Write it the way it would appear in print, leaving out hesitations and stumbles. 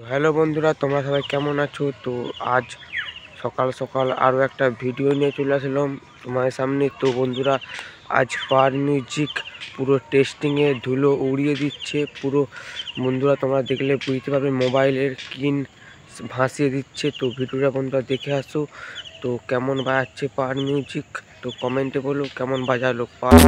Hello বন্ধুরা, তোমরা সবাই কেমন আছো? তো আজ সকাল সকাল আরও একটা ভিডিও নিয়ে চলে আসলাম তোমাদের সামনে। তো বন্ধুরা, আজ পাওয়ার মিউজিক পুরো টেস্টিংয়ে ধুলো উড়িয়ে দিচ্ছে পুরো। বন্ধুরা তোমরা দেখলে বুঝতে পারবে মোবাইলের স্ক্রিন ভাসিয়ে দিচ্ছে। তো ভিডিওটা বন্ধুরা দেখে আসো। তো কেমন বাজাচ্ছে পাওয়ার মিউজিক, তো কমেন্টে বলো কেমন বাজালো পাওয়ার।